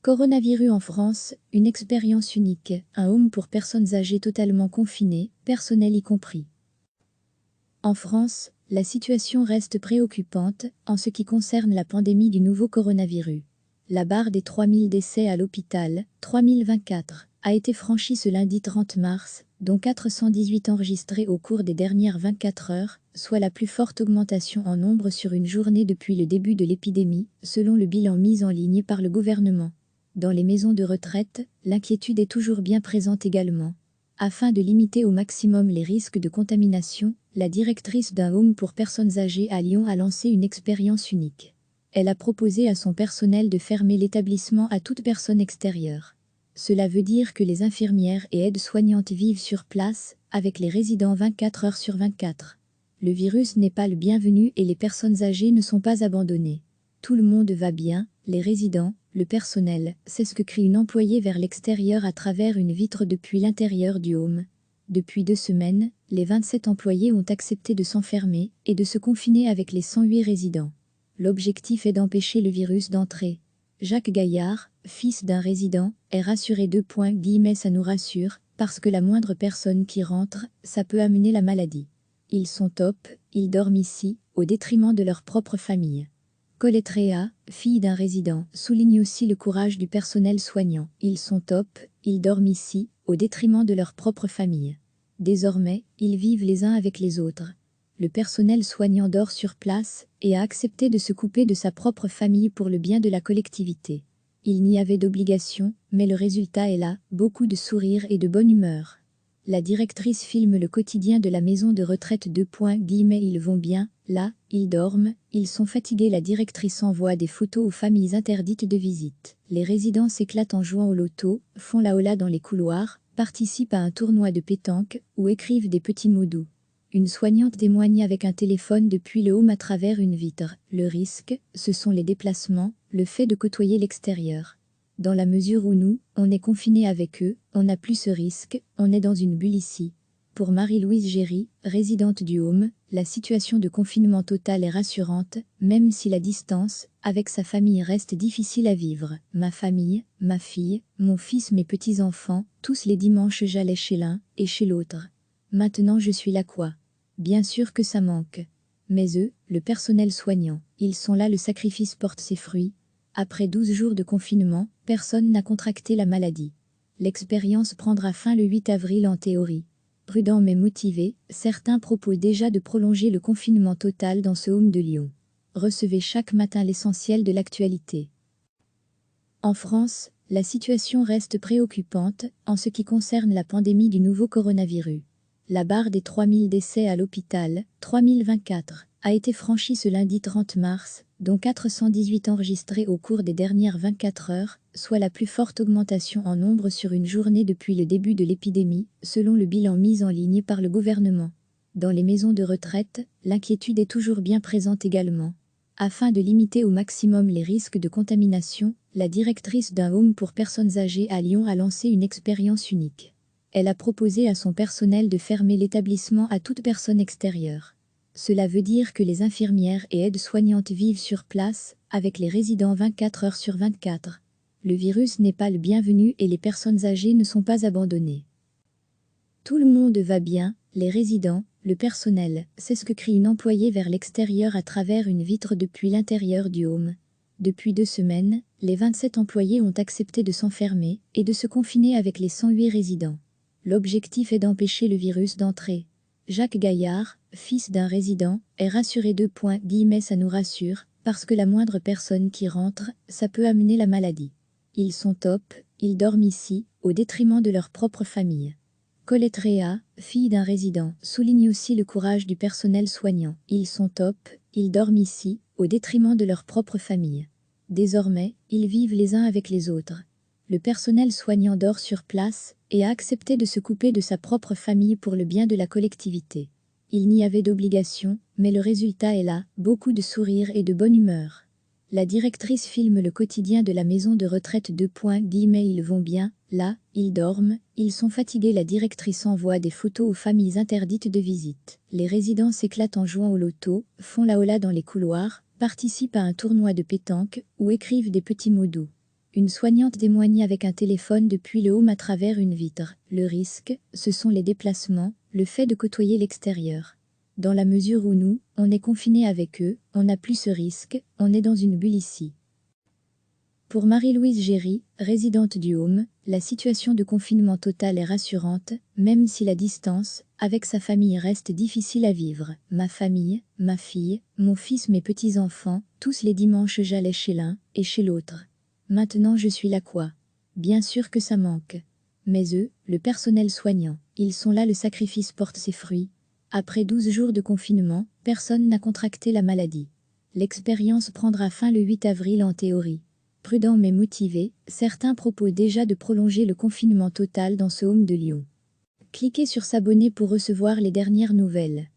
Coronavirus en France, une expérience unique, un home pour personnes âgées totalement confinées, personnel y compris. En France, la situation reste préoccupante en ce qui concerne la pandémie du nouveau coronavirus. La barre des 3000 décès à l'hôpital, 3024, a été franchie ce lundi 30 mars, dont 418 enregistrés au cours des dernières 24 heures, soit la plus forte augmentation en nombre sur une journée depuis le début de l'épidémie, selon le bilan mis en ligne par le gouvernement. Dans les maisons de retraite, l'inquiétude est toujours bien présente également. Afin de limiter au maximum les risques de contamination, la directrice d'un home pour personnes âgées à Lyon a lancé une expérience unique. Elle a proposé à son personnel de fermer l'établissement à toute personne extérieure. Cela veut dire que les infirmières et aides-soignantes vivent sur place, avec les résidents 24 heures sur 24. Le virus n'est pas le bienvenu et les personnes âgées ne sont pas abandonnées. Tout le monde va bien, les résidents, le personnel, c'est ce que crie une employée vers l'extérieur à travers une vitre depuis l'intérieur du home. Depuis 2 semaines, les 27 employés ont accepté de s'enfermer et de se confiner avec les 108 résidents. L'objectif est d'empêcher le virus d'entrer. Jacques Gaillard, fils d'un résident, est rassuré ça nous rassure, parce que la moindre personne qui rentre, ça peut amener la maladie. Ils sont top, ils dorment ici, au détriment de leur propre famille. Colette Réa, fille d'un résident, souligne aussi le courage du personnel soignant. Ils sont top, ils dorment ici, au détriment de leur propre famille. Désormais, ils vivent les uns avec les autres. Le personnel soignant dort sur place et a accepté de se couper de sa propre famille pour le bien de la collectivité. Il n'y avait d'obligation, mais le résultat est là, beaucoup de sourires et de bonne humeur. La directrice filme le quotidien de la maison de retraite ils vont bien, là, ils dorment, ils sont fatigués. La directrice envoie des photos aux familles interdites de visite. Les résidents s'éclatent en jouant au loto, font la hola dans les couloirs, participent à un tournoi de pétanque ou écrivent des petits mots doux. Une soignante témoigne avec un téléphone depuis le home à travers une vitre. Le risque, ce sont les déplacements, le fait de côtoyer l'extérieur. Dans la mesure où nous, on est confinés avec eux, on n'a plus ce risque, on est dans une bulle ici. Pour Marie-Louise Géry, résidente du home, la situation de confinement total est rassurante, même si la distance, avec sa famille reste difficile à vivre. Ma famille, ma fille, mon fils, mes petits-enfants, tous les dimanches j'allais chez l'un et chez l'autre. Maintenant je suis là quoi. Bien sûr que ça manque. Mais eux, le personnel soignant, ils sont là, le sacrifice porte ses fruits. Après 12 jours de confinement, personne n'a contracté la maladie. L'expérience prendra fin le 8 avril en théorie. Prudents mais motivés, certains proposent déjà de prolonger le confinement total dans ce home de Lyon. Recevez chaque matin l'essentiel de l'actualité. En France, la situation reste préoccupante en ce qui concerne la pandémie du nouveau coronavirus. La barre des 3000 décès à l'hôpital, 3024, a été franchie ce lundi 30 mars, dont 418 enregistrés au cours des dernières 24 heures, soit la plus forte augmentation en nombre sur une journée depuis le début de l'épidémie, selon le bilan mis en ligne par le gouvernement. Dans les maisons de retraite, l'inquiétude est toujours bien présente également. Afin de limiter au maximum les risques de contamination, la directrice d'un home pour personnes âgées à Lyon a lancé une expérience unique. Elle a proposé à son personnel de fermer l'établissement à toute personne extérieure. Cela veut dire que les infirmières et aides-soignantes vivent sur place, avec les résidents 24 heures sur 24. Le virus n'est pas le bienvenu et les personnes âgées ne sont pas abandonnées. Tout le monde va bien, les résidents, le personnel, c'est ce que crie une employée vers l'extérieur à travers une vitre depuis l'intérieur du home. Depuis 2 semaines, les 27 employés ont accepté de s'enfermer et de se confiner avec les 108 résidents. L'objectif est d'empêcher le virus d'entrer. Jacques Gaillard, fils d'un résident, est rassuré ça nous rassure, parce que la moindre personne qui rentre, ça peut amener la maladie. Ils sont top, ils dorment ici, au détriment de leur propre famille. Colette Réa, fille d'un résident, souligne aussi le courage du personnel soignant. Ils sont top, ils dorment ici, au détriment de leur propre famille. Désormais, ils vivent les uns avec les autres. Le personnel soignant dort sur place et a accepté de se couper de sa propre famille pour le bien de la collectivité. Il n'y avait d'obligation, mais le résultat est là, beaucoup de sourires et de bonne humeur. La directrice filme le quotidien de la maison de retraite ils vont bien, là, ils dorment, ils sont fatigués. La directrice envoie des photos aux familles interdites de visite. Les résidents s'éclatent en jouant au loto, font la hola dans les couloirs, participent à un tournoi de pétanque ou écrivent des petits mots doux. Une soignante témoigne avec un téléphone depuis le home à travers une vitre. Le risque, ce sont les déplacements, le fait de côtoyer l'extérieur. Dans la mesure où nous, on est confinés avec eux, on n'a plus ce risque, on est dans une bulle ici. Pour Marie-Louise Géry, résidente du home, la situation de confinement total est rassurante, même si la distance, avec sa famille reste difficile à vivre. Ma famille, ma fille, mon fils, mes petits-enfants, tous les dimanches j'allais chez l'un et chez l'autre. Maintenant je suis là quoi. Bien sûr que ça manque. Mais eux, le personnel soignant, ils sont là, le sacrifice porte ses fruits. Après 12 jours de confinement, personne n'a contracté la maladie. L'expérience prendra fin le 8 avril en théorie. Prudent mais motivé, certains proposent déjà de prolonger le confinement total dans ce home de Lyon. Cliquez sur s'abonner pour recevoir les dernières nouvelles.